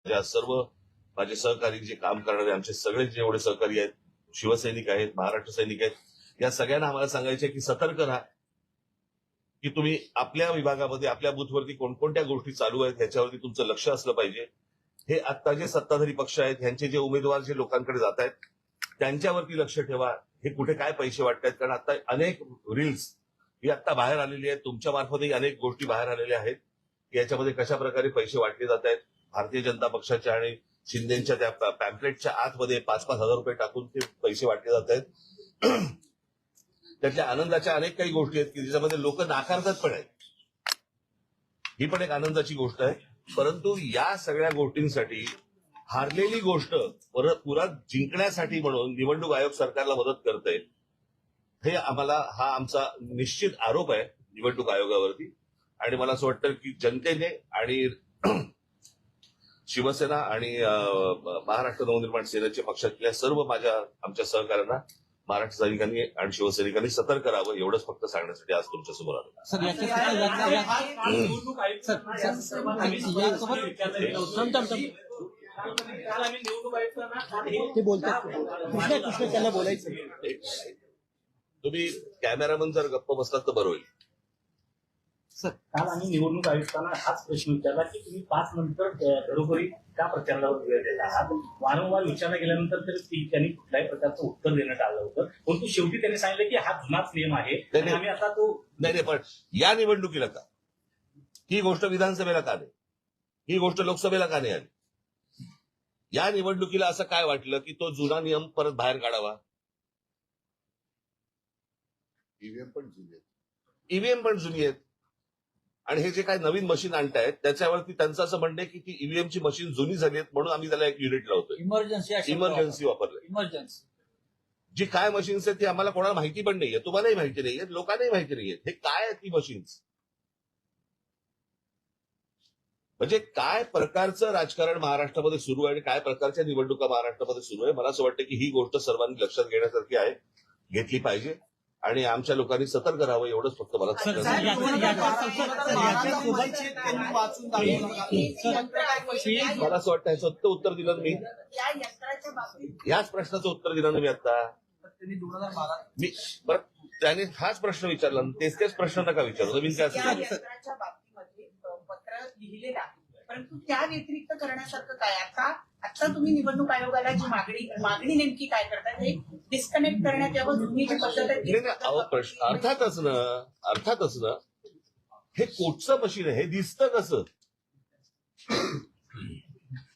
माझ्या सर्व माझे सहकारी जे काम करणारे आमचे सगळे जेवढे सहकारी आहेत, शिवसैनिक आहेत, महाराष्ट्र सैनिक आहेत, या सगळ्यांना आम्हाला सांगायचे की सतर्क राहा, की तुम्ही आपल्या विभागामध्ये आपल्या बूथवरती कोणकोणत्या गोष्टी चालू आहेत ह्याच्यावरती तुमचं लक्ष असलं पाहिजे. हे आता जे सत्ताधारी पक्ष आहेत ह्यांचे जे उमेदवार जे लोकांकडे जात आहेत त्यांच्यावरती लक्ष ठेवा. हे कुठे काय पैसे वाटतायत, कारण आता अनेक रील्स ही आता बाहेर आलेली आहेत, तुमच्या मार्फतही अनेक गोष्टी बाहेर आलेल्या आहेत की याच्यामध्ये कशा प्रकारे पैसे वाटले जात आहेत. भारतीय जनता पक्षाच्या आणि शिंदेच्या त्या पॅम्पलेटच्या आतमध्ये 5-5 हजार रुपये टाकून ते पैसे वाटले जात आहेत. त्यातल्या आनंदाच्या अनेक काही गोष्टी आहेत की ज्याच्यामध्ये लोक नाकारतात पण आहेत. ही पण एक आनंदाची गोष्ट आहे. परंतु या सगळ्या गोष्टींसाठी हारलेली गोष्ट परत पुन्हा जिंकण्यासाठी म्हणून निवडणूक आयोग सरकारला मदत करतंय. हे आम्हाला हा आमचा निश्चित आरोप आहे निवडणूक आयोगावरती. आणि मला असं वाटतं की जनतेने आणि शिवसेना आणि महाराष्ट्र नवनिर्माण सेनेच्या पक्षातल्या सर्व आमच्या सहकाऱ्यांना महाराष्ट्र सैनिकांनी आणि शिवसैनिकांनी सतर्क राहावं एवढंच फक्त सांगण्यासाठी आज तुमच्या समोर आलो. तुम्ही कॅमेरामन जर गप्प बसलात तर बरं होईल. सर, काल आम्ही निवडणूक आयुक्तांना हाच प्रश्न विचारला की तुम्ही 5 नंतर घरोघरी का प्रचारावर वेळ देत आहात. वारंवार विचारला गेल्यानंतर तर त्यांनी कुठल्याही प्रकारचं उत्तर देणं टाळलं होतं. परंतु शेवटी त्यांनी सांगितलं की हा जुनाच नियम आहे आणि आम्ही आता तो नाही पण या निवडणुकीला का, ही गोष्ट विधानसभेला का नाही, ही गोष्ट लोकसभेला का नाही आली. या निवडणुकीला असं काय वाटलं की तो जुना नियम परत बाहेर काढावा. ईव्हीएम पण जुनी आहेत आणि हे जे काही नवीन मशीन आणतायत त्याच्यावरती त्यांचं असं म्हणणं आहे की ती ईव्हीएमची मशीन जुनी झाली आहेत म्हणून आम्ही त्याला एक युनिट लावतोय. इमर्जन्सी वापरलंय. जी काय मशीन्स आहेत ती आम्हाला कोणाला माहिती पण नाहीये, तुम्हालाही माहिती नाहीये, लोकांनाही माहिती नाहीये हे काय आहेत ती मशीन्स. म्हणजे काय प्रकारचं राजकारण महाराष्ट्रामध्ये सुरू आहे आणि काय प्रकारच्या निवडणुका महाराष्ट्रामध्ये सुरू आहे. मला असं वाटतं की ही गोष्ट सर्वांनी लक्षात घेण्यासारखी आहे, घेतली पाहिजे आणि आमच्या लोकांनी सतर्क राहावं एवढंच फक्त मला मला असं वाटतं ह्याचं उत्तर दिलं मी, याच प्रश्नाचं उत्तर दिलं ना मी आता. मी बरं त्याने हाच प्रश्न विचारला, तेच प्रश्न नका विचारू. मी काय परंतु त्या व्यतिरिक्त करण्यासारखं काय. आता तुम्ही निवडणूक आयोगाला जी मागणी नेमकी काय करतात हे डिस्कनेक्ट करण्यात यावं. तुम्ही जी पद्धत आहे अर्थातच ना हे कोटचं मशीन आहे, हे दिसतं कसं.